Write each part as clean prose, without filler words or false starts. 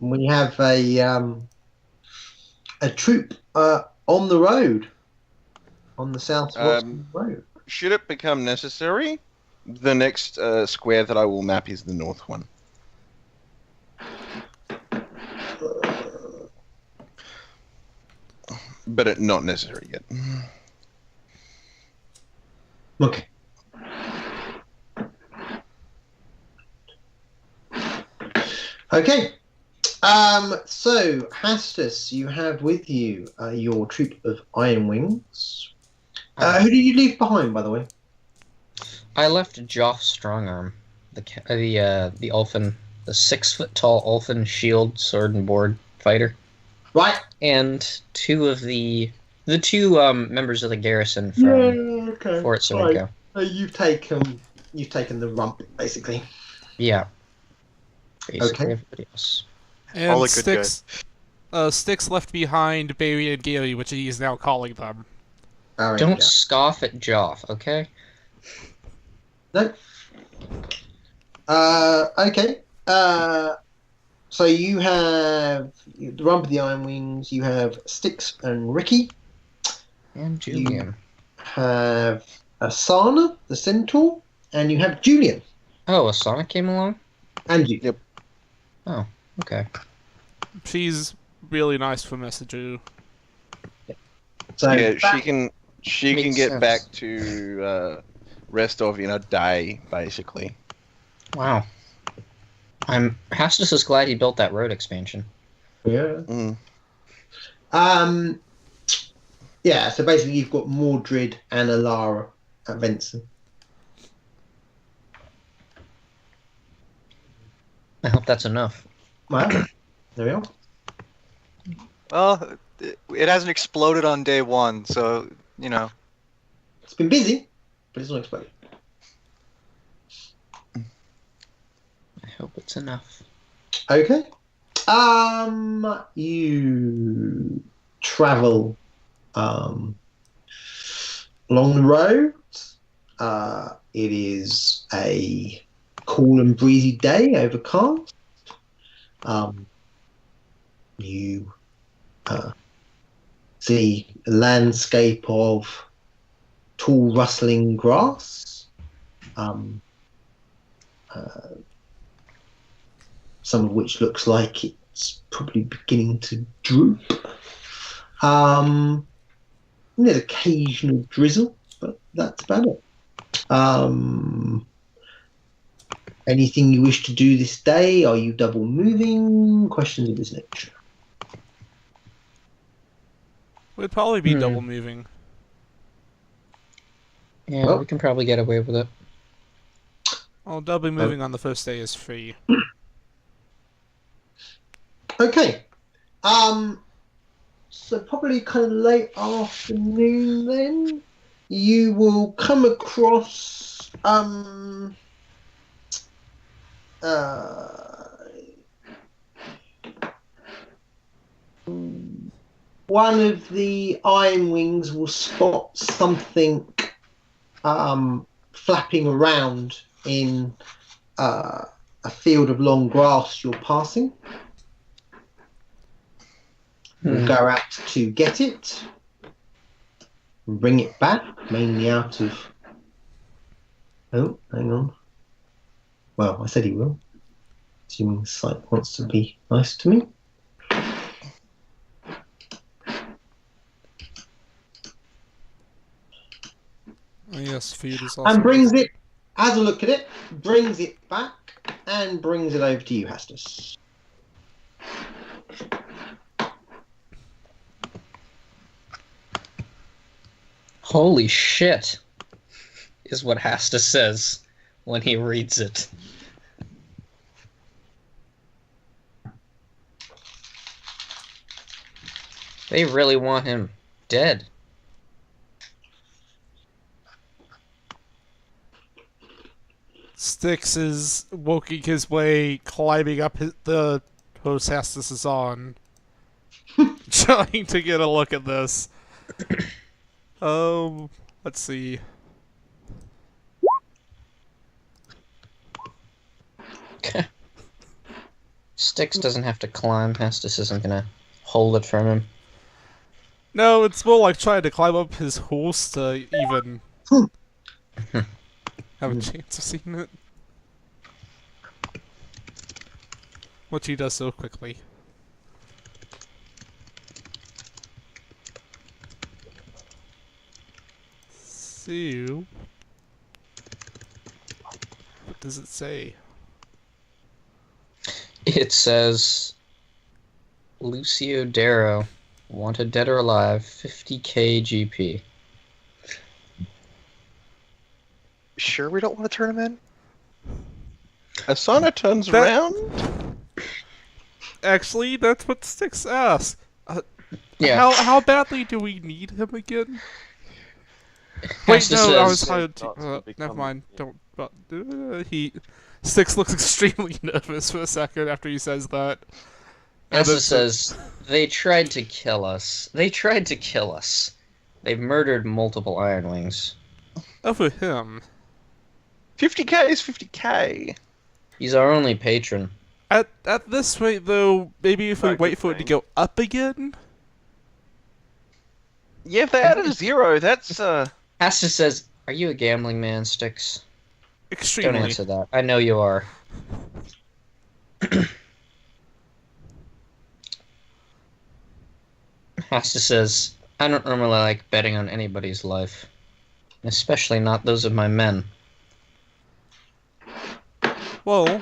We have a troop on the road, on the South Watson Road. Should it become necessary, the next square that I will map is the north one. But it's not necessary yet. Okay. Okay. So, Hastus, you have with you your troop of Iron Wings. Who did you leave behind, by the way? I left Joff Strongarm, the Ulfin, the 6-foot-tall Ulfin shield, sword, and board fighter. Right. And two of the two members of the garrison from Fort Sorrento. You've taken the rump, basically. Yeah. Basically, Okay. everybody else. And All the good guys. Styx left behind Barry and Gary, which he is now calling them. All Don't scoff at Joff, okay? No. Okay. So you have the rump of the Iron Wings. You have Styx and Ricky. And Julian. You have Asana, the Centaur, and you have Julian. Oh, Asana came along? And you. Yep. Oh, okay. She's really nice for Messenger. So Yeah, she can Makes get sense. back to Restov in a day, basically. Wow. Hastus is glad he built that road expansion. Yeah. Mm. Yeah. So basically, you've got Mordred and Alara at Venson. I hope that's enough. Well, there we are. Well, it hasn't exploded on day one, so, you know. It's been busy, but it's not exploded. I hope it's enough. Okay. You travel along the road. It is a cool and breezy day, overcast. You see a landscape of tall, rustling grass. Some of which looks like it's probably beginning to droop. There's occasional drizzle, but that's about it. Anything you wish to do this day? Are you double moving? Questions of this nature. We'd probably be double moving. Yeah, Well- we can probably get away with it. Well, double moving on the first day is free. Okay. So probably kind of late afternoon then. You will come across one of the Iron Wings will spot something flapping around in a field of long grass you're passing. We'll go out to get it, and bring it back, mainly out of... Oh, hang on. Well, I said he will. Assuming Sight wants to be nice to me. Oh, yes, food is also... And brings it, has a look at it, brings it back, and brings it over to you, Hastus. Holy shit, is what Hastus says when he reads it. They really want him dead. Styx is working his way, climbing up the post Hastus is on, trying to get a look at this. Let's see. Styx doesn't have to climb. Estus isn't gonna hold it from him. No, it's more like trying to climb up his horse to even have a chance of seeing it. Which he does so quickly. So, what does it say? It says, Lucio Darrow, wanted dead or alive, 50k GP. Sure, we don't want to turn him in. Asana turns That- around. Actually, that's what Styx asked. Yeah. How badly do we need him again? Wait, Estus no, I was says, hired Not to to. become- Never mind. Don't. Styx looks extremely nervous for a second after he says that. And then Estus says, they tried to kill us. They tried to kill us. They've murdered multiple Ironwings. over him. 50k is 50k. He's our only patron. At this rate, though, maybe if we Not a wait good for it to thing. go up again. Yeah, if they added a 0, that's Estus says, are you a gambling man, Styx? Don't Extremely. answer that. I know you are. Estus says, I don't normally like betting on anybody's life. Especially not those of my men. Well,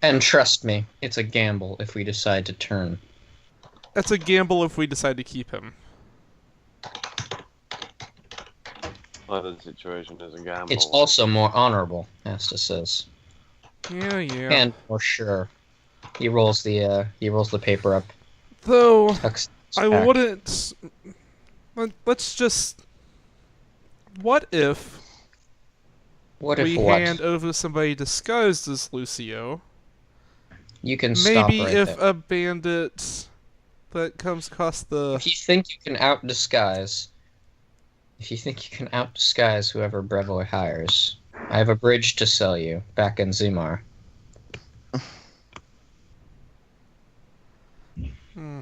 And trust me, it's a gamble if we decide to turn. that's a gamble if we decide to keep him. Either situation is a gamble. It's also more honorable, Estus says. Yeah, yeah. And more sure. He rolls the paper up. Though, Tucks its I back. wouldn't. Let's just. What if What if we what? hand over somebody disguised as Lucio? You can stop Maybe right if there. a bandit that comes across the. If you think you can out disguise whoever Brevoy hires, I have a bridge to sell you back in Zimar. Hmm.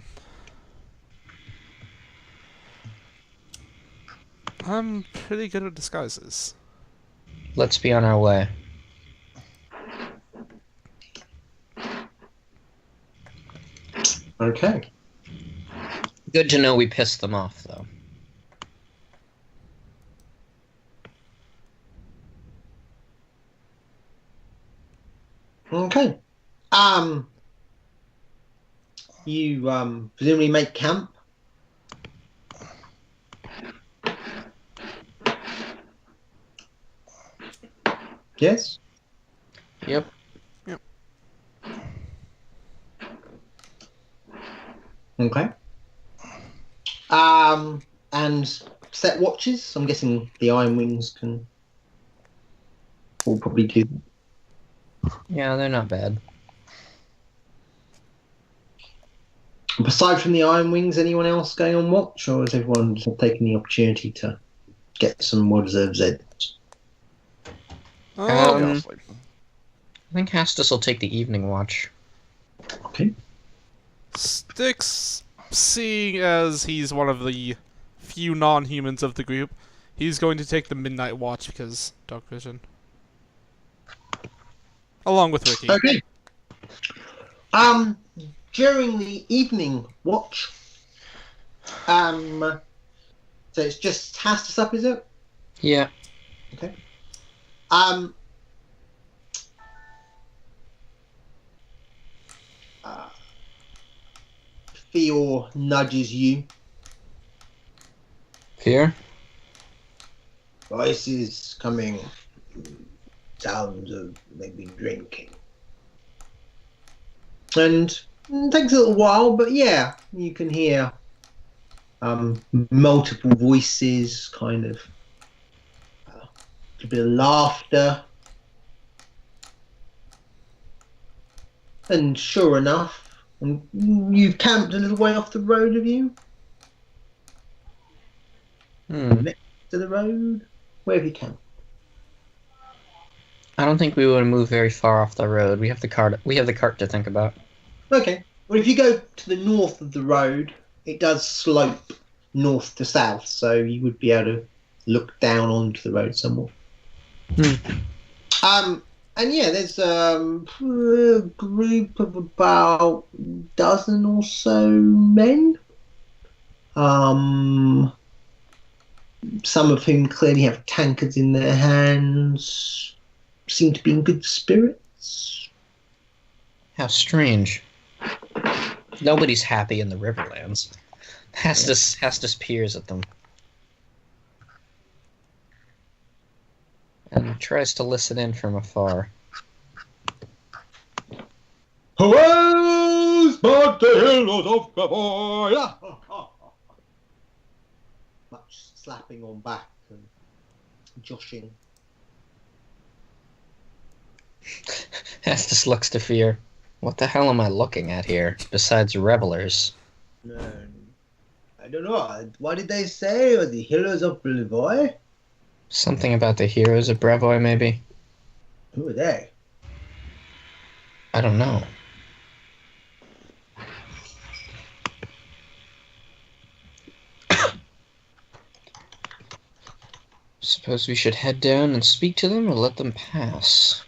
I'm pretty good at disguises. Let's be on our way. Okay. Good to know we pissed them off, though. Okay. You presumably make camp. Yes. Yep. Okay. And set watches. I'm guessing the Iron Wings can will probably do. Yeah, they're not bad. Aside from the Iron Wings, anyone else going on watch, or is everyone just taking the opportunity to get some well-deserved Zeds? Oh, Yeah, I'll Um, sleep. I think Hastus will take the evening watch. Okay. Styx, seeing as he's one of the few non-humans of the group, he's going to take the midnight watch because dark vision. Along with Ricky. Okay. During the evening watch, so it's just Hastus up, is it? Yeah. Um, Fear nudges you. Fear? Voices coming. Sounds of maybe drinking. And it takes a little while, but yeah, you can hear multiple voices, kind of a bit of laughter. And sure enough, you've camped a little way off the road, have you? Hmm. To the road? Where have you camped? I don't think we would move very far off the road. We have the cart. We have the cart to think about. Okay. Well, if you go to the north of the road, it does slope north to south, so you would be able to look down onto the road somewhat. And yeah, there's a group of about a dozen or so men. Some of whom clearly have tankards in their hands, seem to be in good spirits. How strange. Nobody's happy in the Riverlands. Hastus peers at them. And tries to listen in from afar. Who's back the heroes of Gavoya? Much slapping on back and joshing. Hastus looks to fear. What the hell am I looking at here, besides revelers? No, I don't know. What did they say? Or the heroes of Brevoy? Something about the heroes of Brevoy, maybe? Who are they? I don't know. Suppose we should head down and speak to them or let them pass?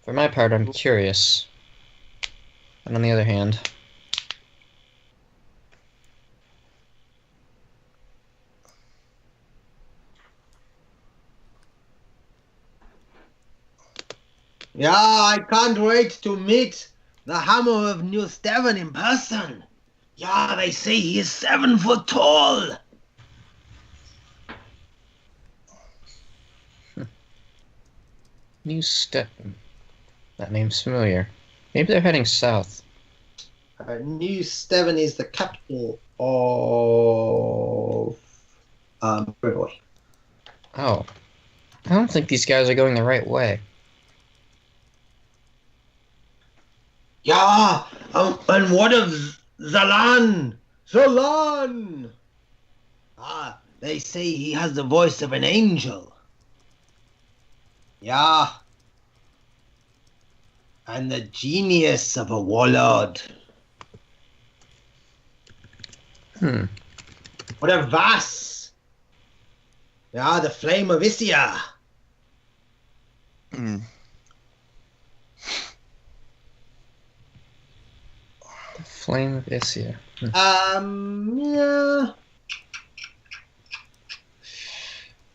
For my part, I'm curious. And on the other hand... Yeah, I can't wait to meet the Hammer of New Steven in person. Yeah, they say he is 7 foot tall. New Steppen. That name's familiar. Maybe they're heading south. New Steven is the capital of Brevoy. Oh. I don't think these guys are going the right way. Yeah, and what of Zalan? Zalan! Ah, they say he has the voice of an angel. Yeah. And the genius of a warlord. What of Vas? Yeah, the flame of Isia. Mm. The Flame of Isia. Yeah.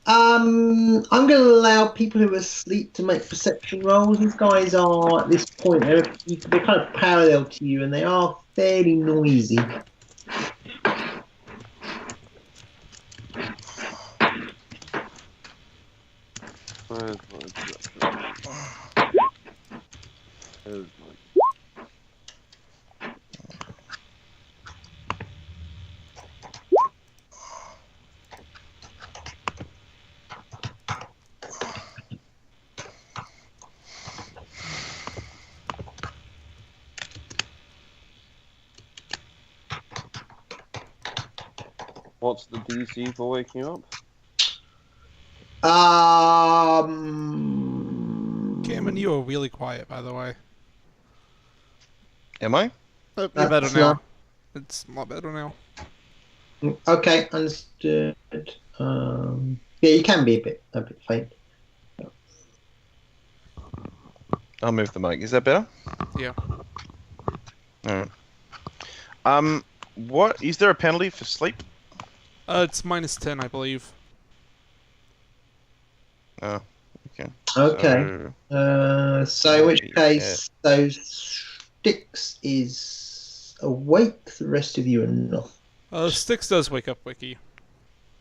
I'm going to allow people who are asleep to make perception rolls. These guys are, at this point, they're kind of parallel to you, and they are fairly noisy. Where's my What's the DC for waking up? Cameron, you are really quiet, by the way. Am I? You're That's better now. not- It's a lot better now. Okay, understood. Yeah, you can be a bit faint. I'll move the mic. Is that better? Yeah. Alright. What is there a penalty for sleep? It's -10, I believe. Oh, okay. Okay. So in which Yeah. case, those sticks is awake. The rest of you are not. Styx does wake up Wiki.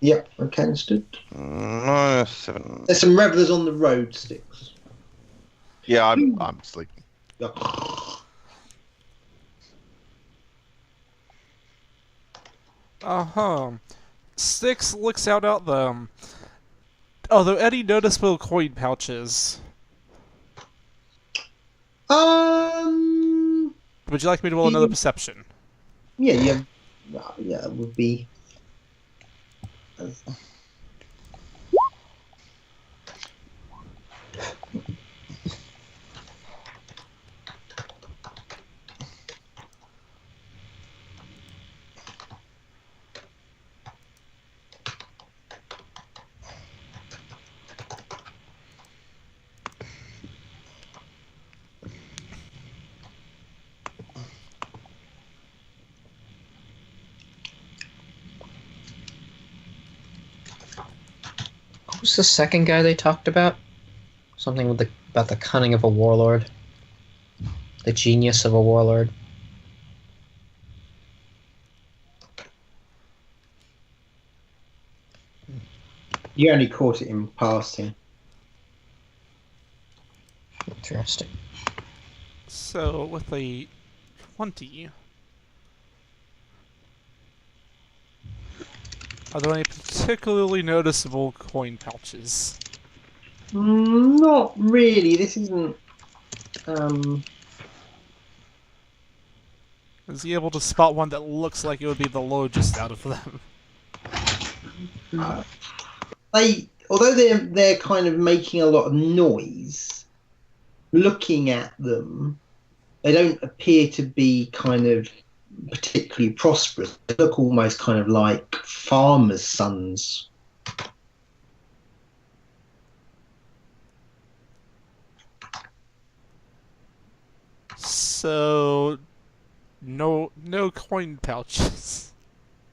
Yep. Okay, understood. -7. There's some revelers on the road, Sticks. Yeah, I'm sleeping. Yeah. Styx looks out at them. Although Eddie noticeable coin pouches. Would you like me to roll another perception? Yeah, it would be. Who's the second guy they talked about? Something with about the cunning of a warlord. The genius of a warlord. You only caught it in passing. Interesting. So with a 20, are there any particularly noticeable coin pouches? Not really. This isn't. Is he able to spot one that looks like it would be the largest out of them? Although they're kind of making a lot of noise, looking at them, they don't appear to be kind of particularly prosperous. They look almost kind of like farmers' sons. So, no coin pouches.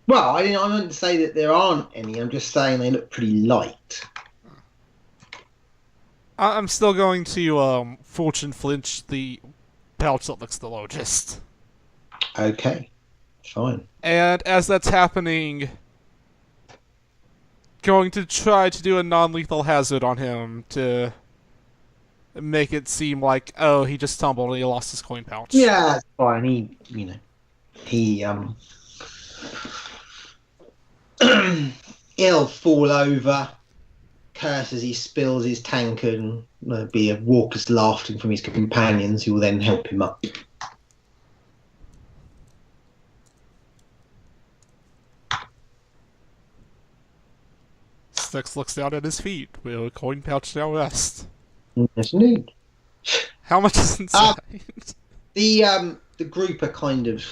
Well, I didn't say that there aren't any. I'm just saying they look pretty light. I'm still going to fortune flinch the pouch that looks the largest. Okay, fine. And as that's happening, going to try to do a non-lethal hazard on him to make it seem like, oh, he just stumbled and he lost his coin pouch. Yeah, it's fine. He'll fall over, curse as he spills his tankard, and there'll be a raucous laughter from his companions who will then help him up. Styx looks down at his feet. Will a coin pouch now rest? Yes, indeed. How much is inside? The group are kind of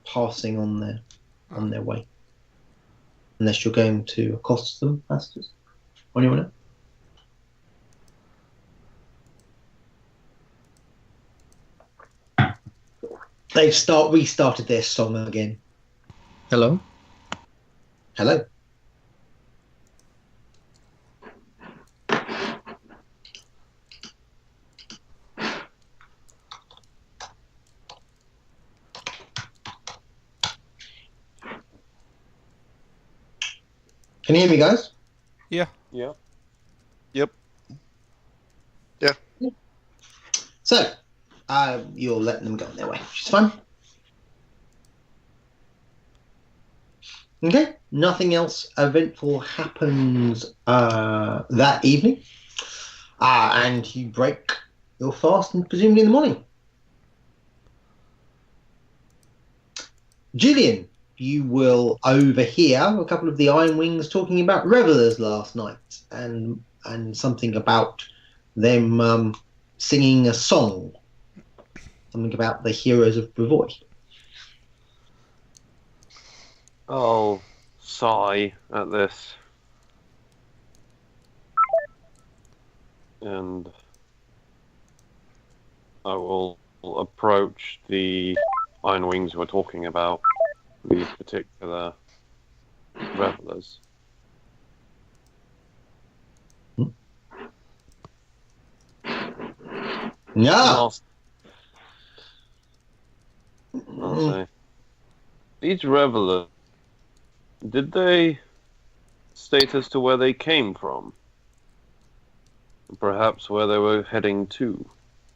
passing on their way. Unless you're going to accost them, masters. Anyone else? They've restarted their song again. Hello? Hello. Can you hear me, guys? Yeah. Yeah. Yep. So, you're letting them go on their way, which is fine. Okay, nothing else eventful happens that evening. And you break your fast, and presumably in the morning. Gillian, you will overhear a couple of the Iron Wings talking about revelers last night, and something about them singing a song, something about the heroes of Brevoy. I'll sigh at this. And I will approach the Iron Wings we're talking about, these particular revelers. No. I'll say, these revelers, did they state as to where they came from? Perhaps where they were heading to?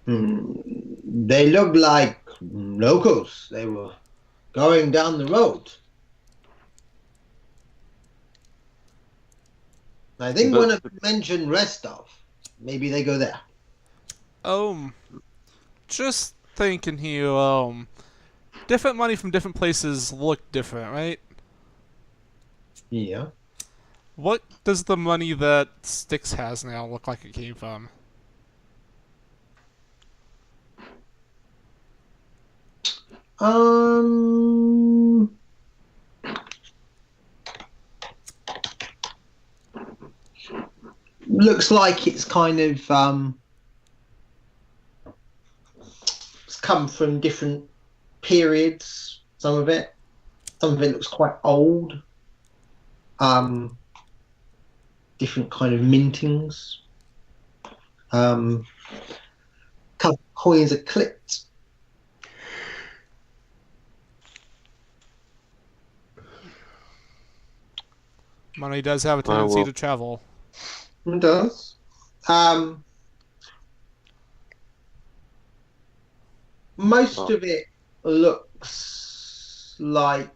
They looked like locals. They were going down the road. I think one of them mentioned Restov. Maybe they go there. Just thinking here, different money from different places look different, right? Yeah. What does the money that Styx has now look like it came from? Looks like it's kind of it's come from different periods. Some of it looks quite old. different kind of mintings. Couple of coins are clipped. Money does have a I tendency will- to travel. It does. Most Oh. of it looks like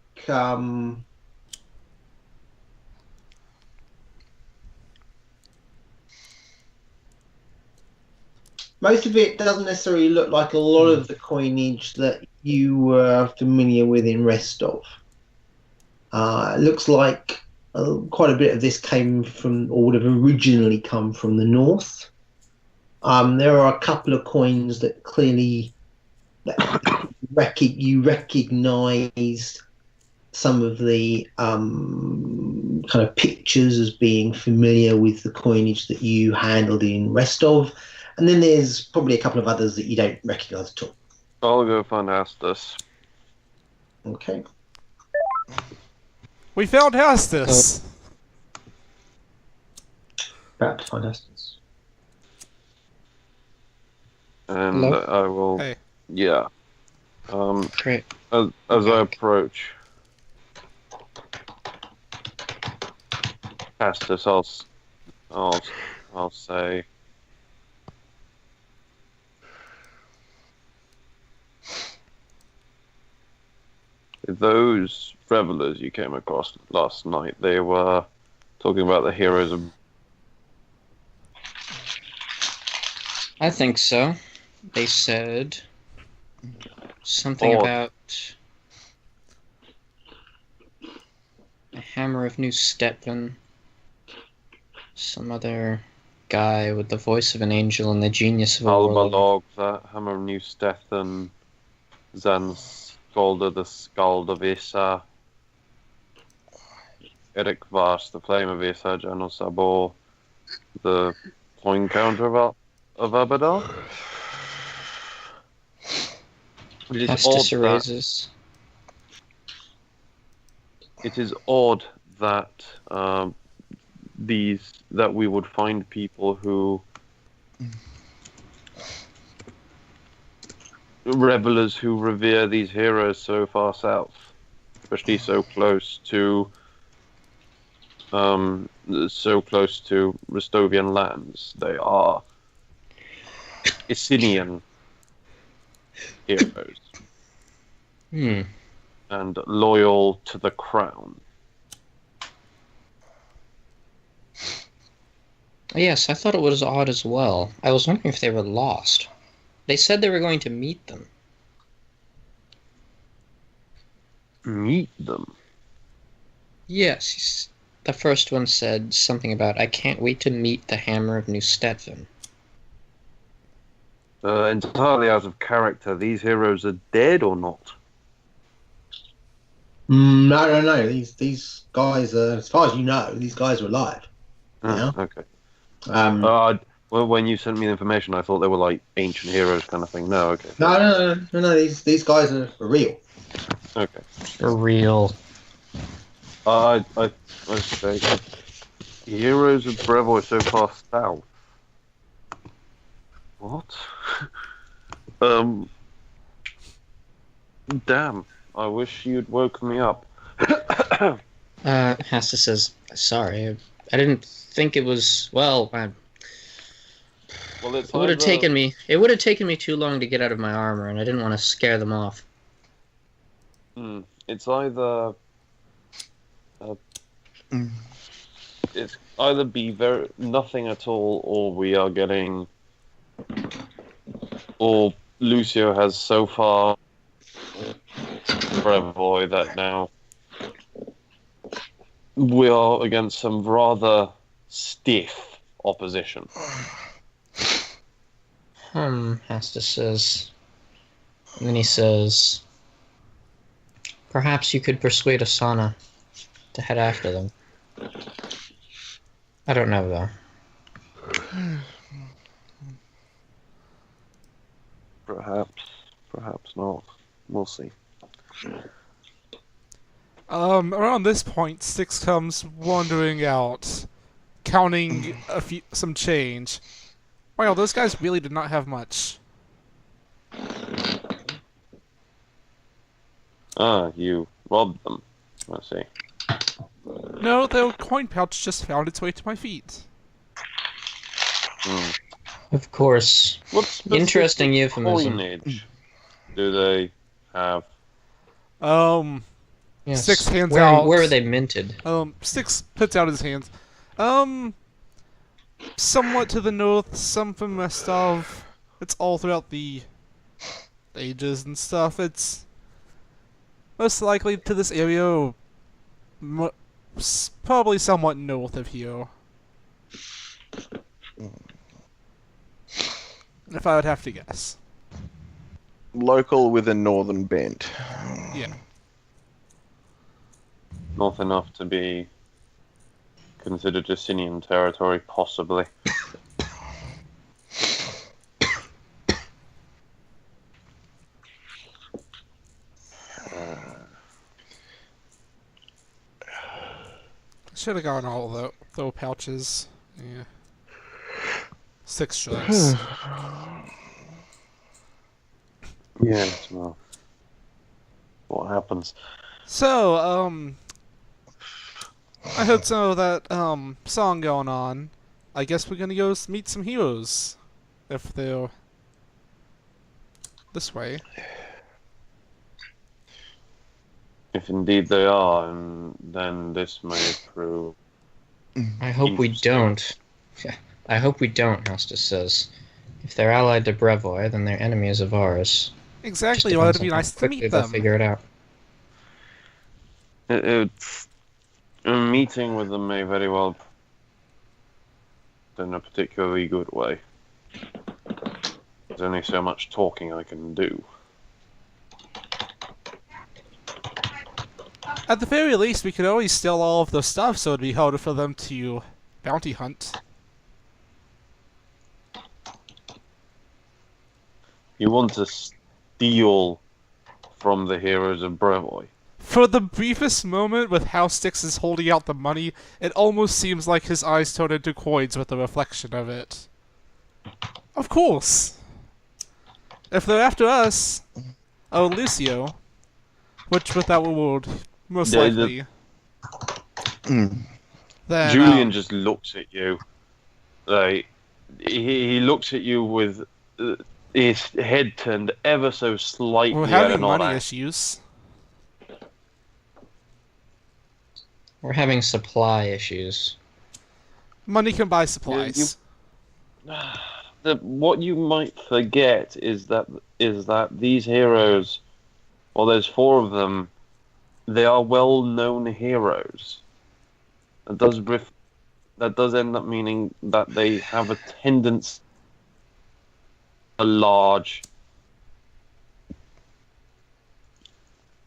most of it doesn't necessarily look like a lot of the coinage that you were familiar with in Restov. It looks like quite a bit of this came from, or would have originally come from the north. There are a couple of coins that clearly you recognise some of the kind of pictures as being familiar with the coinage that you handled in Restov. And then there's probably a couple of others that you don't recognise at all. I'll go find Astus. Okay. We found Hastus. About to find Astus. And Hello? I will. Hey. Yeah. Great. As I approach Astus, I'll say. Those revelers you came across last night, they were talking about the heroes of. I think so. They said something Or- about a hammer of New Stettin. Some other guy with the voice of an angel and the genius of a warlord. Albalog, that hammer of New Stettin, Zanskolda, the Skald of Issa, Erik Vars, the Flame of Issa, Janos Sabor, the coin counter of Abaddon. It is Estus odd erases. it is odd that that we would find people who revelers who revere these heroes so far south, especially so close to Rostovian lands. They are Icinian heroes and loyal to the crown. Yes, I thought it was odd as well. I was wondering if they were lost. They said they were going to meet them. Meet them. Yes, the first one said something about, I can't wait to meet the Hammer of New Stettin. Entirely out of character. These heroes are dead or not? No. These guys are, as far as you know, these guys are alive. Yeah. Okay. Um, Well, when you sent me the information, I thought they were like ancient heroes kind of thing. No, okay. no. These guys are real. Okay. For real. I say heroes of Brevoy so far south. What? Damn. I wish you'd woken me up. Hasta says, sorry, I didn't think it was, well, Well, it's it would have taken me too long to get out of my armor, and I didn't want to scare them off. It's either it's either be very nothing at all, or we are getting, or Lucio has so far Brevoy that now we are against some rather stiff opposition. Hasta says, and then he says, perhaps you could persuade Asana to head after them. I don't know, though. Perhaps not. We'll see. Around this point, Styx comes wandering out, counting some change. Wow, those guys really did not have much. Ah, you robbed them. I see. No, the coin pouch just found its way to my feet. Hmm. Of course. What specific Interesting euphemism. coinage do they have? Yes. Six hands out. Where are they minted? Six puts out his hands. Somewhat to the north, some from west of. It's all throughout the ages and stuff. It's most likely to this area, probably somewhat north of here. If I would have to guess. Local with a northern bent. Yeah. Not enough to be considered Justinian territory, possibly. Should have gone all of those pouches. Yeah. 6 strikes. Yeah, well, what happens? So, I heard some of that, song going on. I guess we're gonna go meet some heroes. If they're this way. If indeed they are, then this may prove. I hope we don't. I hope we don't, Hostus says. If they're allied to Brevoy, then they're enemies of ours. Exactly, Just well, depends it'd be on how nice to quickly meet they'll them. figure it out. A meeting with them may very well in a particularly good way. There's only so much talking I can do. At the very least, we could always steal all of their stuff, so it'd be harder for them to bounty hunt. You want to steal from the heroes of Brevoy? For the briefest moment with how Styx is holding out the money, it almost seems like his eyes turn into coins with the reflection of it. Of course! If they're after us, oh, Lucio, which with that reward, most Yeah, likely, then, Julian just looks at you. Like, he looks at you with his head turned ever so slightly we're at having an money odd angle. issues. We're having supply issues. Money can buy supplies. What you might forget is that these heroes, well, there's 4 of them. They are well-known heroes. That does end up meaning that they have a tendency, a large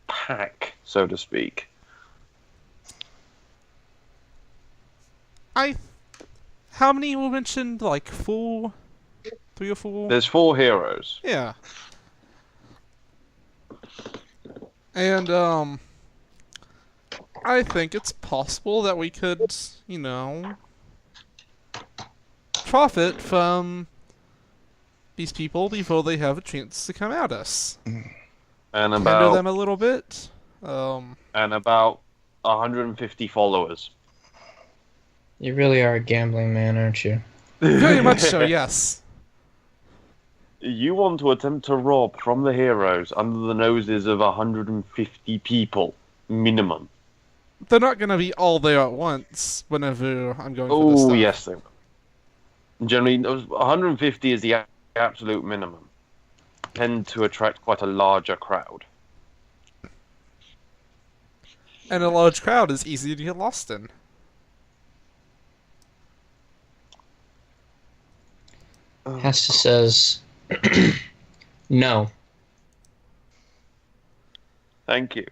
pack, so to speak. How many were mentioned? Like 4? 3 or 4? There's 4 heroes. Yeah. And, I think it's possible that we could, profit from these people before they have a chance to come at us. And Hinder about them a little bit. and about 150 followers. You really are a gambling man, aren't you? Very much so, yes. You want to attempt to rob from the heroes under the noses of 150 people, minimum. They're not gonna be all there at once whenever I'm going for this Oh, stuff. yes, they will. Generally, 150 is the absolute minimum. Tend to attract quite a larger crowd. And a large crowd is easy to get lost in. Hestus says, no. Thank you.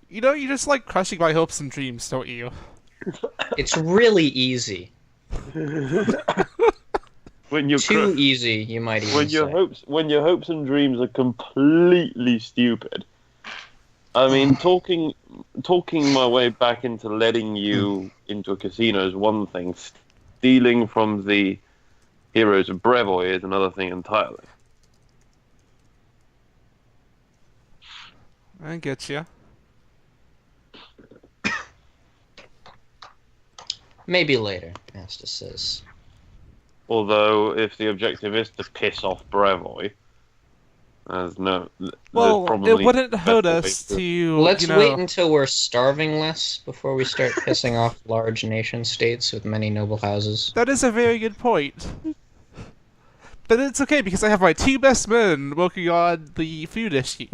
You just like crushing my hopes and dreams, don't you? It's really easy. When you're Too easy, you might even say. when your hopes and dreams are completely stupid. I mean, talking talking my way back into letting you into a casino is one thing. Stealing from the heroes of Brevoy is another thing entirely. I get you. Maybe later, Master says. Although, if the objective is to piss off Brevoy, there's Well, probably it wouldn't hurt better us ways to, Let's you know... wait until we're starving less before we start pissing off large nation states with many noble houses. That is a very good point. But it's okay, because I have my 2 best men working on the food issue.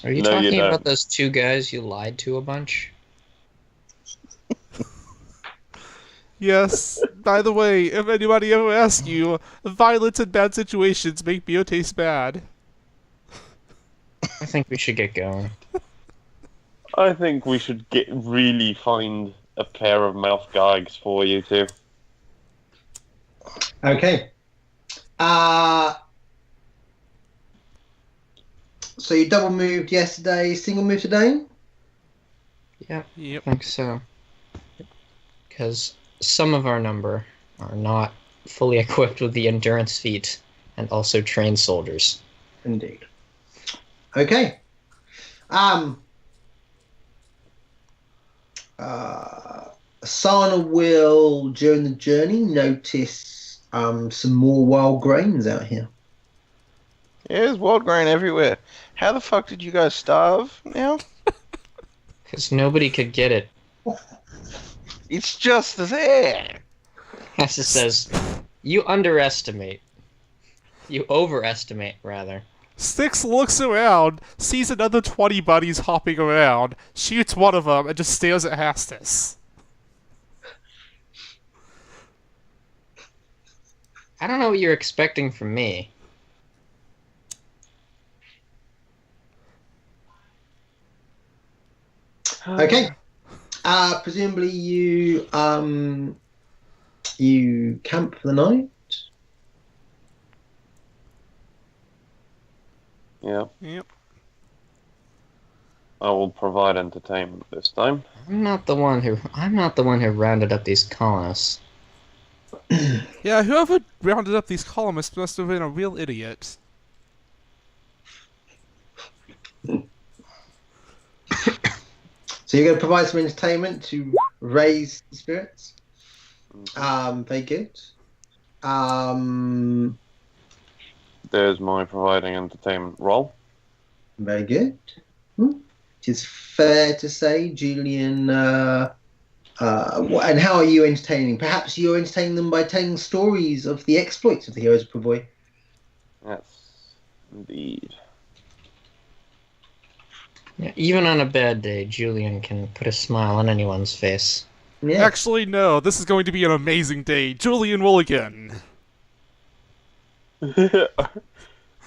Are you No, you talking don't. about those 2 guys you lied to a bunch? Yes. By the way, if anybody ever asks you, violence and bad situations make beer taste bad. I think we should get going. I think we should really find a pair of mouth guides for you two. Okay. So you double moved yesterday, single move today? Yeah, Yep. I think so. Because some of our number are not fully equipped with the endurance feat and also trained soldiers. Indeed. Okay. Sana will, during the journey, notice some more wild grains out here. Yeah, there's wild grain everywhere. How the fuck did you guys starve now? Because nobody could get it. It's just there. Hessa says, you underestimate. You overestimate, rather. Styx looks around, sees another 20 buddies hopping around, shoots one of them, and just stares at Hastus. I don't know what you're expecting from me. Okay. Presumably you camp for the night. Yeah, Yep. I will provide entertainment this time. I'm not the one who rounded up these colonists. Yeah, whoever rounded up these columnists must have been a real idiot. So you're going to provide some entertainment to raise the spirits. Very good. There's my providing entertainment role. Very good. It is fair to say, Julian. And how are you entertaining? Perhaps you're entertaining them by telling stories of the exploits of the heroes of Brevoy. Yes, indeed. Yeah, even on a bad day, Julian can put a smile on anyone's face. Yeah. Actually, no, this is going to be an amazing day. Julian Willigan.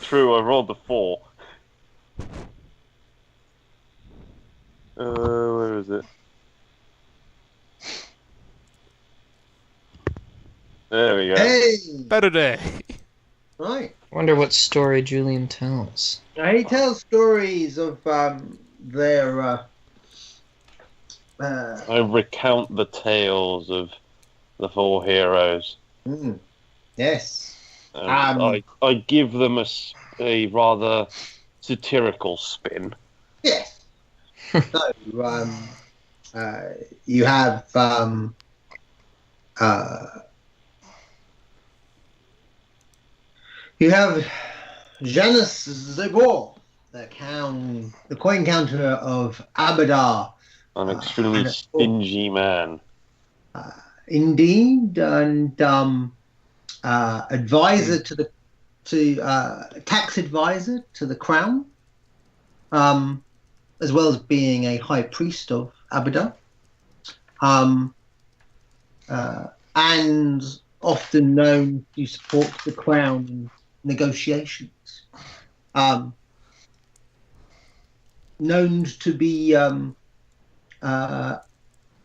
True, I rolled a 4. Where is it? There we go. Hey. Better day. Right. Wonder what story Julian tells. He tells stories of their. I recount the tales of the 4 heroes. Yes. I give them a rather satirical spin. Yes. So, you have Janus Zabor, the coin counter of Abadar. An extremely and- stingy man. Indeed, and advisor to tax advisor to the crown, as well as being a high priest of Abadar, and often known to support the crown in negotiations. Known to be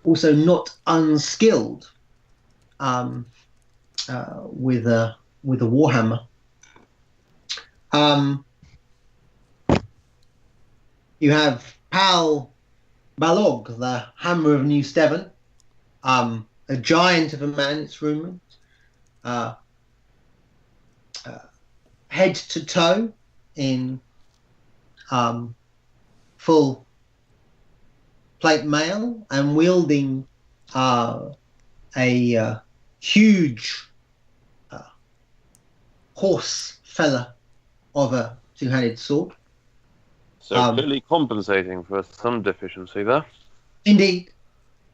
also not unskilled with a warhammer. You have Pal Balog, the Hammer of New Steven, a giant of a man, it's rumoured, head to toe in full plate mail and wielding a huge horse fella of a two-handed sword. So clearly compensating for some deficiency there. Indeed.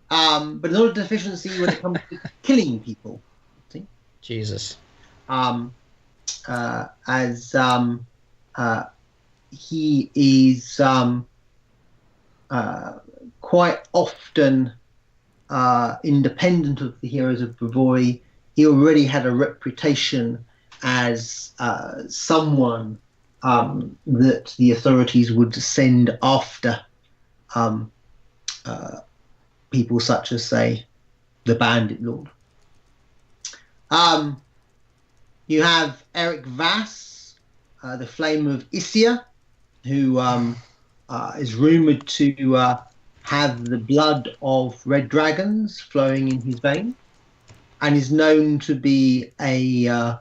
But not a deficiency when it comes to killing people. See? Jesus. As he is quite often independent of the heroes of Brevoy. He already had a reputation as someone that the authorities would send after people such as, say, the Bandit Lord. You have Eric Vass, the Flame of Isia, who is rumoured to have the blood of red dragons flowing in his veins, and is known to be a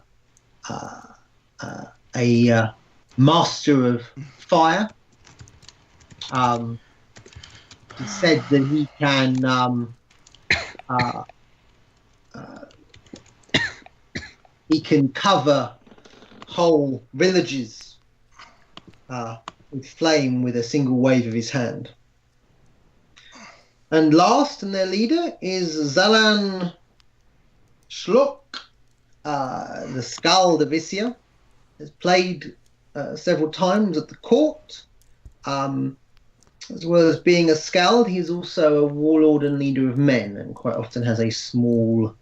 master of fire. He said that he can cover whole villages with flame with a single wave of his hand. And last, and their leader, is Zalan Shlok, the Skald of Isia. Has played several times at the court. As well as being a Skald, he's also a warlord and leader of men, and quite often has a small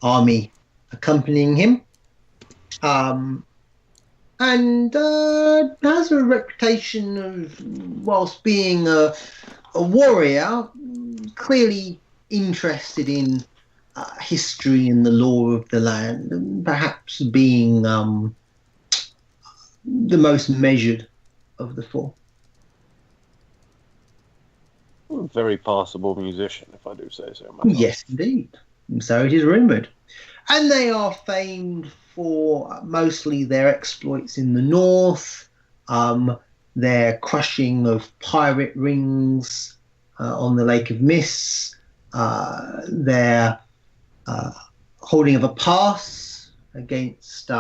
army accompanying him. And has a reputation of, whilst being a warrior, clearly interested in history and the lore of the land, and perhaps being the most measured of the four. Very passable musician, if I do say so myself. Yes, indeed. So it is rumoured. And they are famed for mostly their exploits in the north, their crushing of pirate rings on the Lake of Miss, their holding of a pass against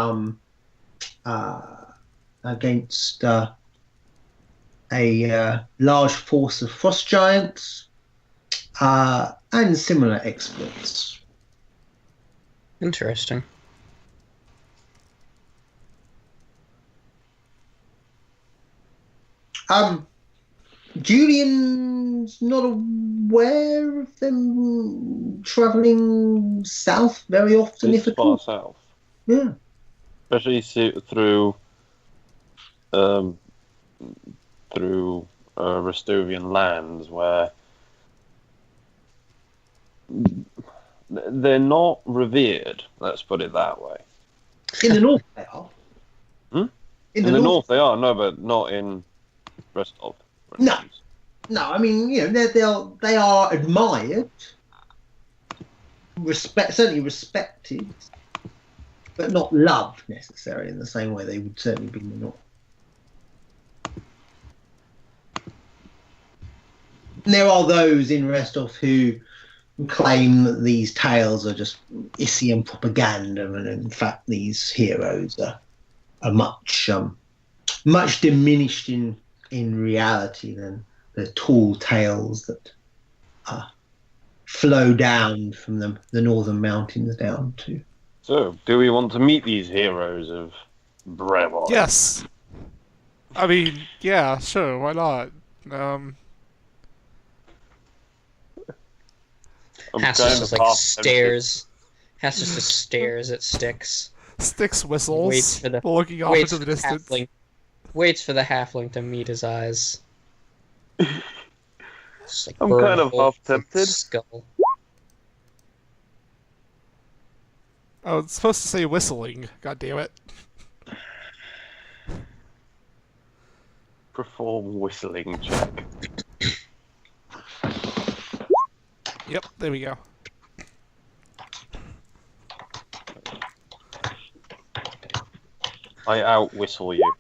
a large force of frost giants, and similar exploits. Interesting. Julian's not aware of them travelling south very often. This if at far all. south. Yeah. Especially through Restovian lands, where they're not revered. Let's put it that way. In the north they are. In the north they are, no, but not in Rostov. for No. instance. No, I mean, you know, they are admired, certainly respected, but not loved necessarily in the same way they would certainly be in the north. And there are those in Rostov who claim that these tales are just Isian propaganda, and in fact these heroes are much diminished in reality than the tall tales that flow down from the northern mountains down to. So, do we want to meet these heroes of Brevoy? Yes. I mean, yeah, sure, why not? Hass kind just of like half stares. Hass just stares at Styx. Styx whistles, Waits for the- looking off Waits into for the distance. halfling. Waits for the halfling to meet his eyes. Just like I'm burn kind of a hole half through his tempted. Skull. Oh, it's supposed to say whistling. God damn it. perform whistling check. Yep, there we go. I out whistle you.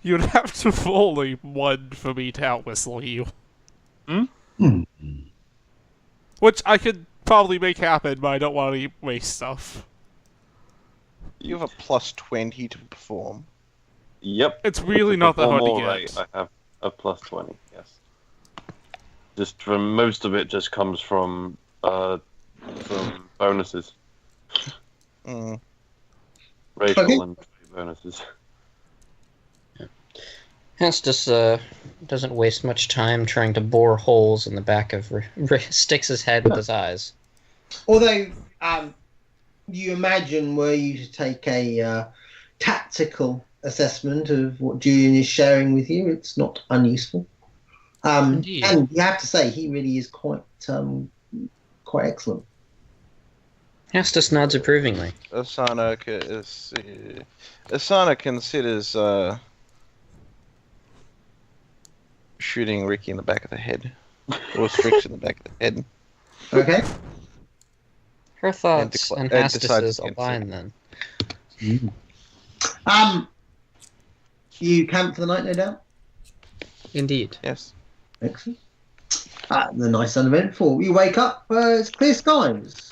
You'd have to roll a 1 for me to out-whistle you. Hmm. Which I could probably make happen, but I don't want to waste stuff. You have a plus 20 to perform. Yep. It's really not that hard to Perform all get. right, I have a plus 20, yes. Just from most of it just comes from bonuses. Mm. Racial Okay. and bonuses. Hastus doesn't waste much time trying to bore holes in the back of Styx's head with his eyes. Although, you imagine were you to take a tactical assessment of what Julian is sharing with you, it's not unuseful. Indeed. And you have to say, he really is quite excellent. Hastus nods approvingly. Asana considers shooting Ricky in the back of the head. Or Strix in the back of the head. Okay. Her thoughts and decides Hastus's against align then. You camp for the night, no doubt? Indeed. Yes. Excellent. The night's uneventful. You wake up, it's clear skies.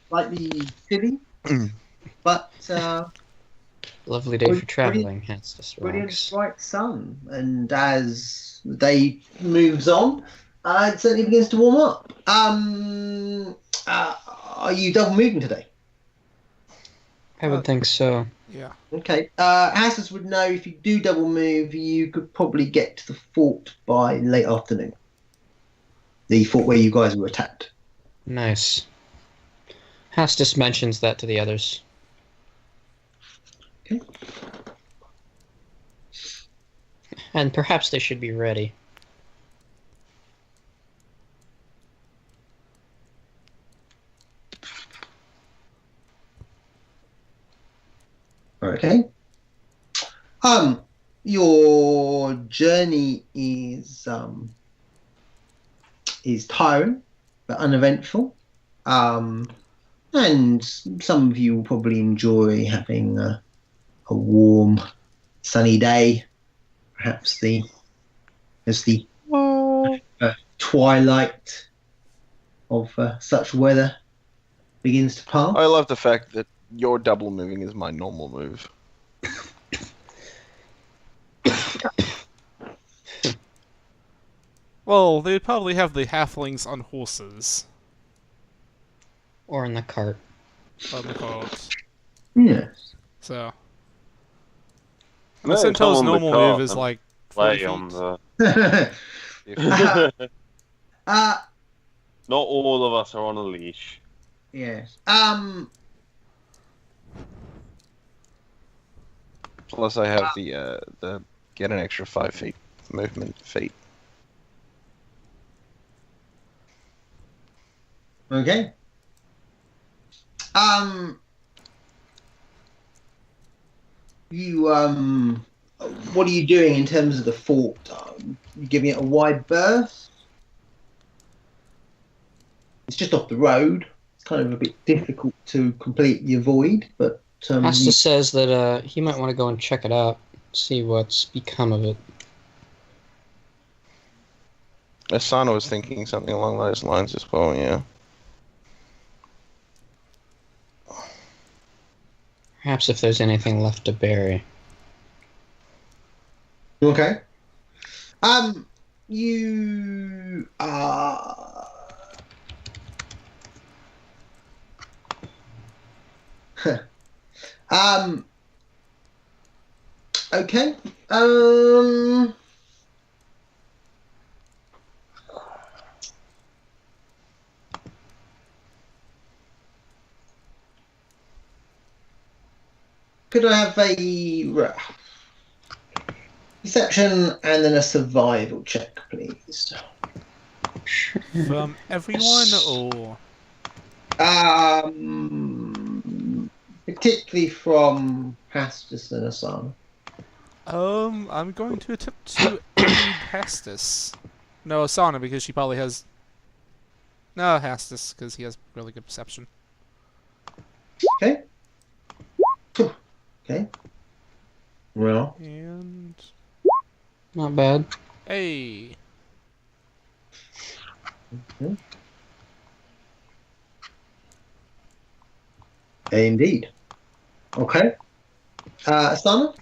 Slightly chilly, but Lovely day for Brilliant- traveling, Hastus brilliant remarks. bright sun. And as the day moves on, it certainly begins to warm up. Are you double moving today? I would think so. Yeah. Okay. Hassus would know if you do double move, you could probably get to the fort by late afternoon. The fort where you guys were attacked. Nice. Hastus mentions that to the others. Okay. And perhaps they should be ready. Okay. Your journey is tiring but uneventful. And some of you will probably enjoy having a warm, sunny day. Perhaps as the twilight of such weather begins to pass. I love the fact that your double moving is my normal move. Well, they'd probably have the halflings on horses. Or in the cart. On the cards. Yes. So. And No, the come Centaur's on the normal cart move is and like 40 Play feet. on the. uh, Not all of us are on a leash. yes. Plus, I have the get an extra 5 feet movement feet. Okay. You what are you doing in terms of the fort? You giving it a wide berth? It's just off the road. It's kind of a bit difficult to completely avoid, but Hastus says that he might want to go and check it out, see what's become of it. Asana was thinking something along those lines as well, yeah. Perhaps if there's anything left to bury. okay. You okay. Could I have a perception and then a survival check, please? From everyone, or I particularly from Pastus and Asana. I'm going to attempt to aid Hastus. No, Asana, because she probably has... No, Hastus, because he has really good perception. Okay. Okay. Well, And... Not bad. Hey! indeed. Okay. Asana?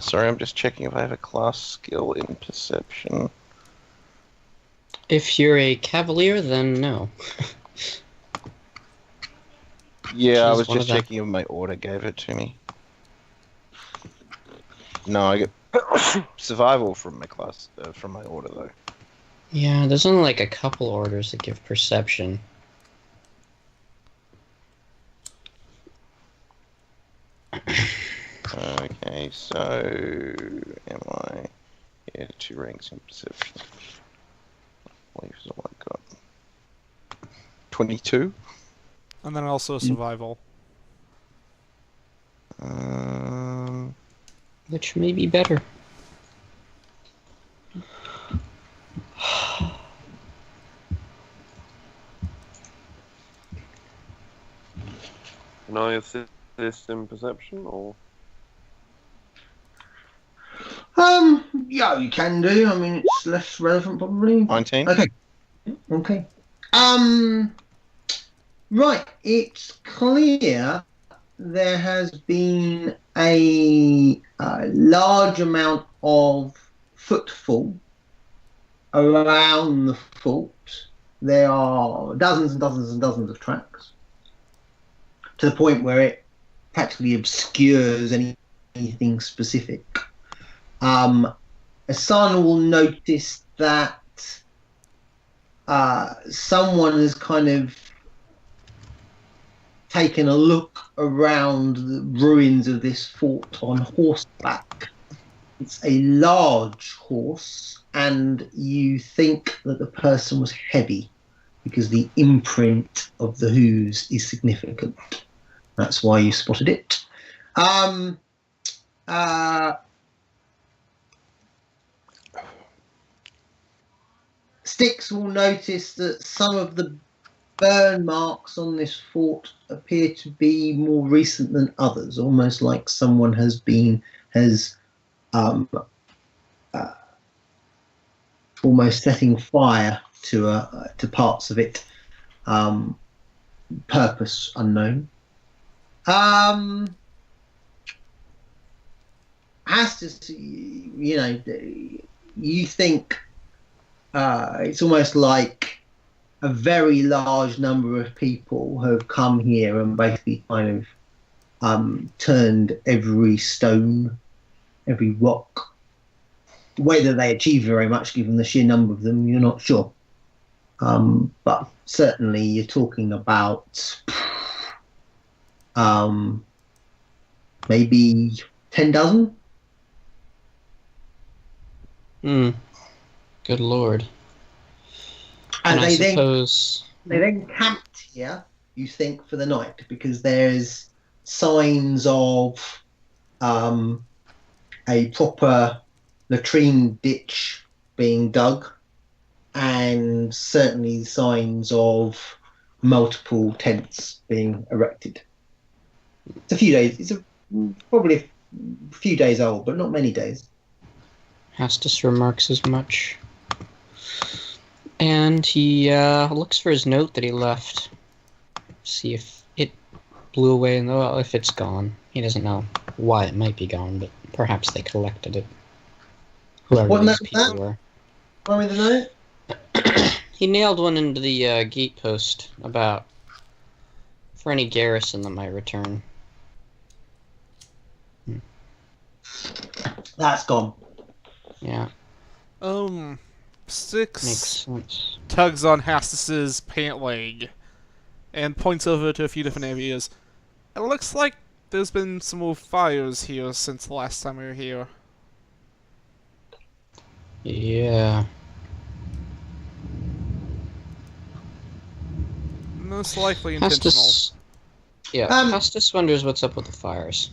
Sorry, I'm just checking if I have a class skill in perception. If you're a cavalier, then no. Yeah, I Choose was one just of them. checking if my order gave it to me. No, I get survival from my class, from my order though. Yeah, there's only like a couple orders that give perception. Okay, so am I? Yeah, 2 ranks in perception. What is all I got? 22. And then also survival. Which may be better. Can I assist this in perception, or? Yeah, you can do. I mean, it's less relevant probably. 19. Okay. Okay. Right. It's clear there has been a large amount of footfall around the fort. There are dozens and dozens and dozens of tracks, to the point where it practically obscures anything specific. Asana will notice that someone has kind of taken a look around the ruins of this fort on horseback. It's a large horse, and you think that the person was heavy because the imprint of the hooves is significant. That's why you spotted it. Styx will notice that some of the burn marks on this fort appear to be more recent than others, almost like someone has almost setting fire to parts of it, purpose unknown. Hastus, you think it's almost like a very large number of people have come here and basically kind of turned every stone, every rock. Whether they achieve very much, given the sheer number of them, you're not sure. But certainly you're talking about maybe 10 dozen. Good lord. And I they suppose... then camped here, you think, for the night, because there's signs of a proper latrine ditch being dug, and certainly signs of multiple tents being erected. It's a few days. It's probably a few days old, but not many days. Hastus remarks as much. And he looks for his note that he left. See if it blew away, and well, if it's gone. He doesn't know why it might be gone, but perhaps they collected it. Whoever What these note was people that? were. Find me the note. He nailed one into the gate post for any garrison that might return. That's gone. Yeah, Styx makes sense. tugs on Hastus's pant leg and points over to a few different areas. It looks like there's been some more fires here since the last time we were here. Yeah. Most likely intentional. Hastus Yeah, Um, Costas wonders what's up with the fires.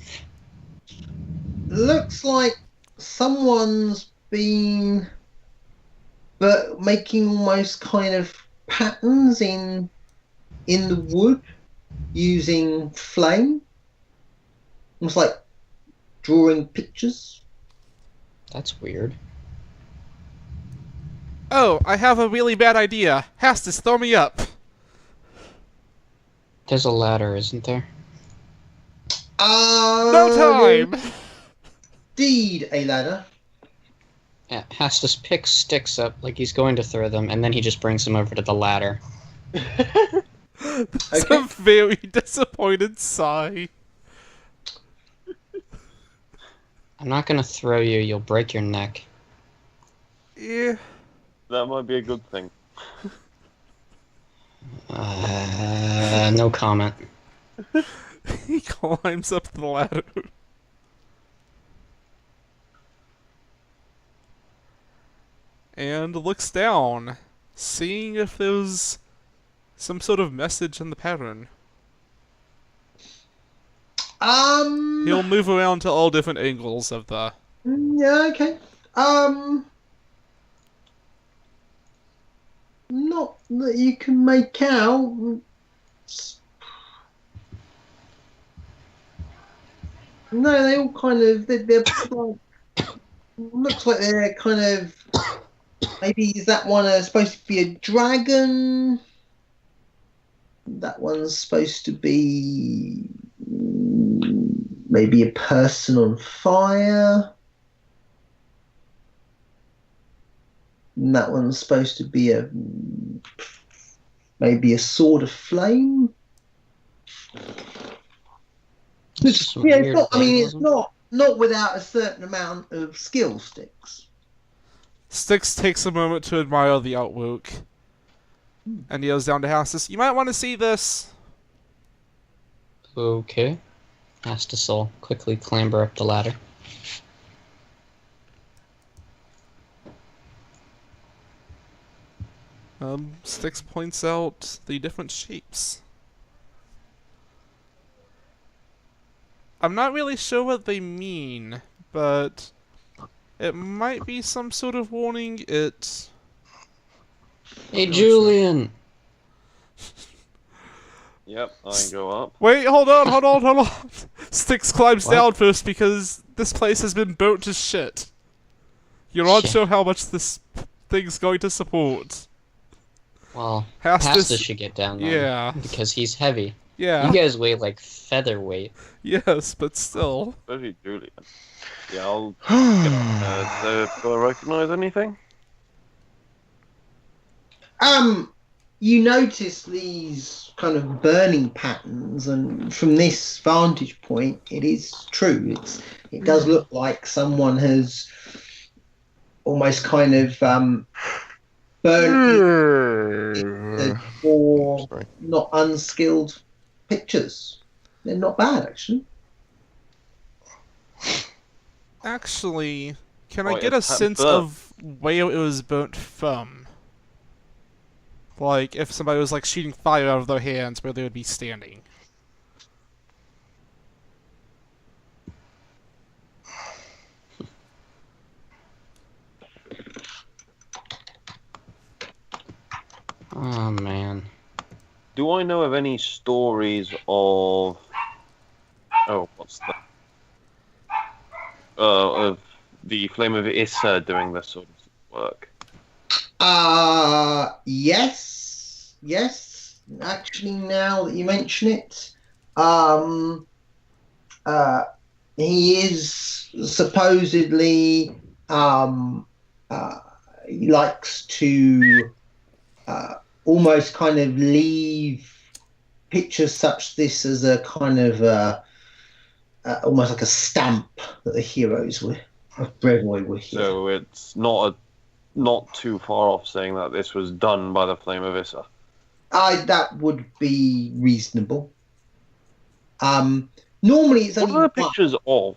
Looks like someone's been making almost kind of patterns in the wood using flame, almost like drawing pictures. That's weird. Oh, I have a really bad idea. Hastus, throw me up. There's a ladder, isn't there? No time! Indeed, a ladder. Yeah, Hastus picks sticks up like he's going to throw them, and then he just brings them over to the ladder. It's Okay. a very disappointed sigh. I'm not gonna throw you, you'll break your neck. Yeah. That might be a good thing. No comment. He climbs up the ladder. And looks down, seeing if there's some sort of message in the pattern. He'll move around to all different angles of the... Yeah, okay. Not that you can make out. No, they all kind of they're like, looks like they're kind of maybe is that one supposed to be a dragon? That one's supposed to be maybe a person on fire. And that one's supposed to be maybe a sword of flame. It's, Some yeah, it's weird not, I mean, it's symbolism. not without a certain amount of skill, Sticks. Styx takes a moment to admire the artwork. And yells down to Hastus, "You might want to see this!" Okay. Hastus will quickly clamber up the ladder. Styx points out the different shapes. I'm not really sure what they mean, but it might be some sort of warning. Hey, Julian! Yep, I can go up. Wait, hold on! Styx climbs What? down first because this place has been built to shit. You're not Shit. sure how much this thing's going to support. Well, Hastus, Hastus should get down there. yeah. Because he's heavy. Yeah, You guys weigh like featherweight. yes, but still. Especially Julian. Yeah, I'll get up there. Do I recognise anything? You notice these kind of burning patterns, and from this vantage point, it is true. It does look like someone has almost kind of burnt it for Sorry. not unskilled pictures. They're not bad, actually. Actually, can I Oh, get a it's sense burnt. of where it was burnt from? Like, if somebody was, like, shooting fire out of their hands, where they would be standing. Oh, man. Do I know of any stories of... Oh, what's that? Of the Flame of Issa doing this sort of work? Yes. Actually, now that you mention it, he is supposedly he likes to almost kind of leave pictures such this as a kind of almost like a stamp that the heroes of Brevoy were here. So it's not too far off saying that this was done by the Flame of Issa. That would be reasonable. Normally it's What only are the one. pictures of?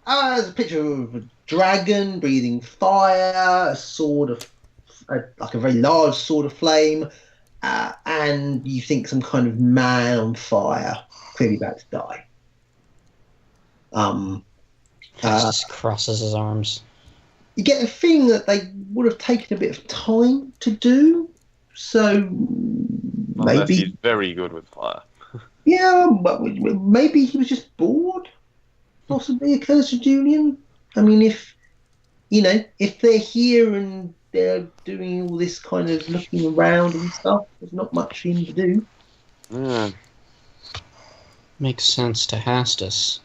There's a picture of a dragon breathing fire, a sword of like a very large sword of flame, and you think some kind of man on fire, clearly about to die. Just crosses his arms. You get the feeling that they would have taken a bit of time to do, so Unless maybe, he's very good with fire. yeah, but maybe he was just bored. Possibly occurs to Julian. I mean, if they're here and they're doing all this kind of looking around and stuff, there's not much for him to do. Yeah. Makes sense to Hastus.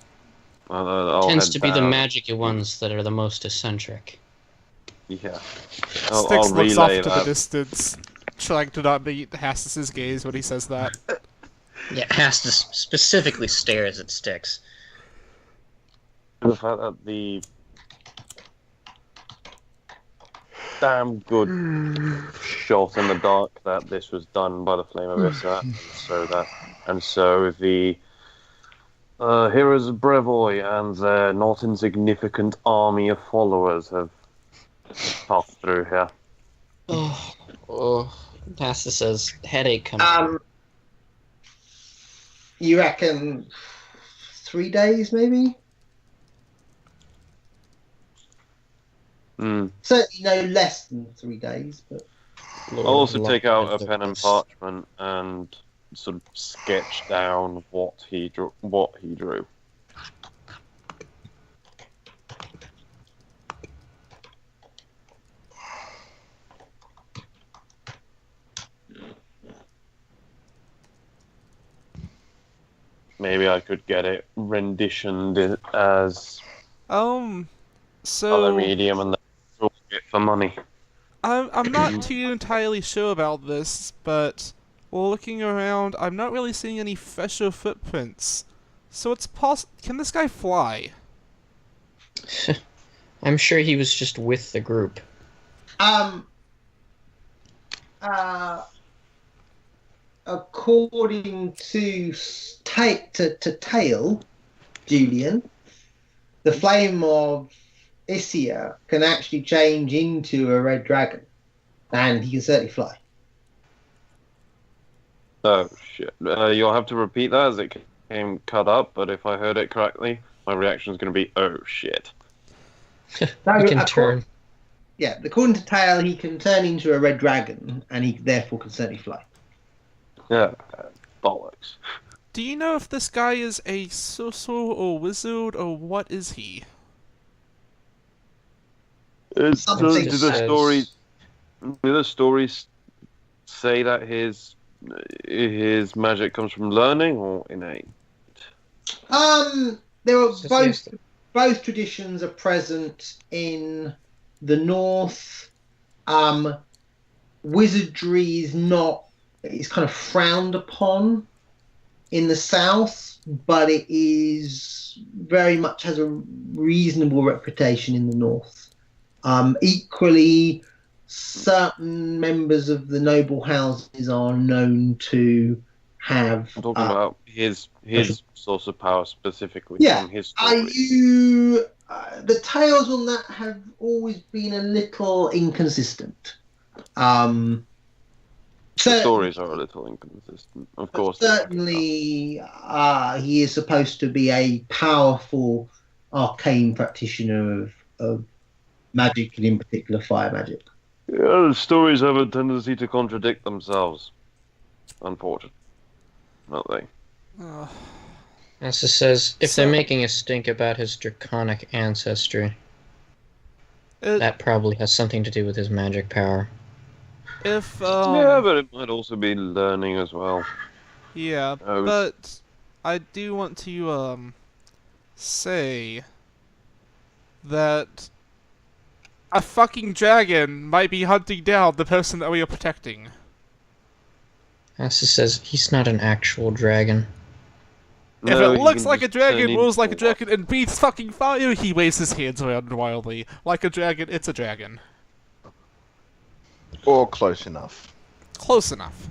I'll Tends head to be the down. magic ones that are the most eccentric. Yeah. Styx I'll looks off relay to the that. distance, trying to not meet Hastus's gaze when he says that. Yeah, Hastus specifically stares at Styx. The fact that the damn good shot in the dark that this was done by the Flame of Issa, and so the heroes of Brevoy and their not insignificant army of followers have passed through here. Oh, Hastus says headache comes on. You reckon 3 days, maybe? Certainly no less than 3 days, but I'll also take out a pen and parchment and sort of sketch down what he drew. Maybe I could get it renditioned as other So medium and then sell it for money. I'm not too entirely sure about this, but looking around, I'm not really seeing any fresher footprints. So it's can this guy fly? I'm sure he was just with the group. According to Tale, Julian, the flame of Isia can actually change into a red dragon, and he can certainly fly. Oh shit! You'll have to repeat that as it came cut up. But if I heard it correctly, my reaction is going to be, "Oh shit!" No, He can turn. Yeah, according to Tale, he can turn into a red dragon, and he therefore can certainly fly. Yeah, bollocks. Do you know if this guy is a sorcerer or wizard, or what is he? Do Something the says- stories say that his magic comes from learning or innate? There are Says both yes. both traditions are present in the north. Wizardry is kind of frowned upon in the south, but it is very much has a reasonable reputation in the north. Equally, certain members of the noble houses are known to have. I'm talking about his source of power specifically Yeah, from his Are stories. you? The tales on that have always been a little inconsistent. The So stories are a little inconsistent, of course. they are. certainly, he is supposed to be a powerful arcane practitioner of magic, and in particular fire magic. Yeah, the stories have a tendency to contradict themselves. Unfortunately. Not they. Hastus says if they're So- making a stink about his draconic ancestry, It, that probably has something to do with his magic power. if Yeah, but it might also be learning as well. yeah, I was- but I do want to say that a fucking dragon might be hunting down the person that we are protecting. Hastus says he's not an actual dragon. If No, it he looks can like a just turn dragon, moves like a into one. dragon, and breathes fucking fire, he waves his hands around wildly. Like a dragon, it's a dragon. Or close enough. Close enough.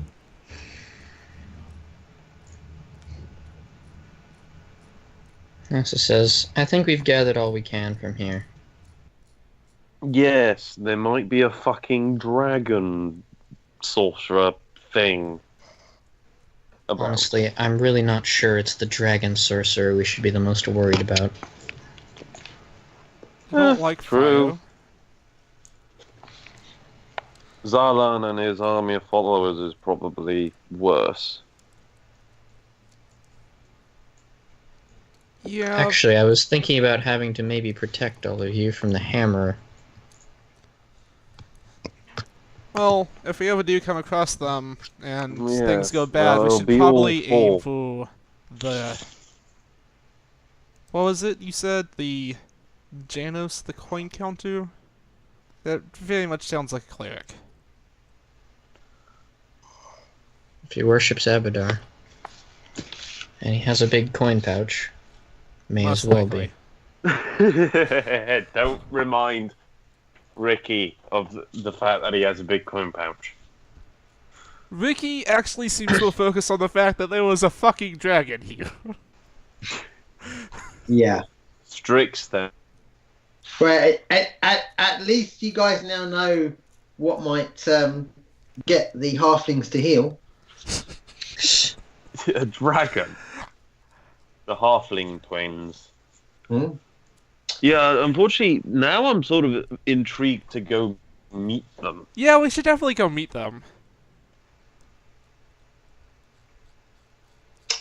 Hastus says, I think we've gathered all we can from here. Yes, there might be a fucking dragon sorcerer thing about. Honestly, I'm really not sure it's the dragon sorcerer we should be the most worried about. I don't like true. fire. Zarlan and his army of followers is probably worse. Yeah. Actually, I was thinking about having to maybe protect all of you from the hammer. Well, if we ever do come across them and Yes, things go bad, we it'll should be all probably aim full. for the. What was it you said? The Janos, the coin counter? That very much sounds like a cleric. If he worships Abadar, and he has a big coin pouch, may Most as well likely. be. Don't remind Ricky of the fact that he has a big coin pouch. Ricky actually seems to focus on the fact that there was a fucking dragon here. Yeah. Strix then. Well, at least you guys now know what might get the halflings to heal. A dragon. The halfling twins. Hmm? Yeah, unfortunately, now I'm sort of intrigued to go meet them. Yeah, we should definitely go meet them.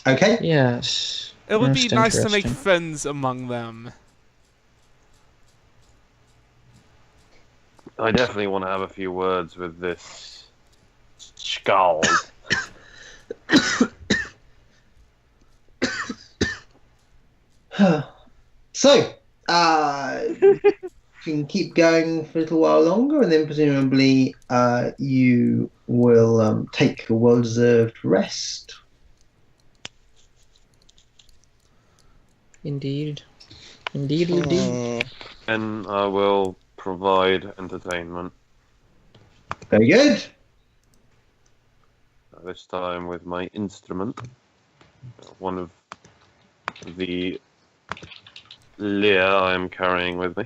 Okay. Yes. It would be Most nice to make interesting. friends among them. I definitely want to have a few words with this Skald. So, you can keep going for a little while longer, and then presumably you will take a well-deserved rest. Indeed. Indeed, indeed. And I will provide entertainment. Very good. This time with my instrument. One of the lyre I am carrying with me.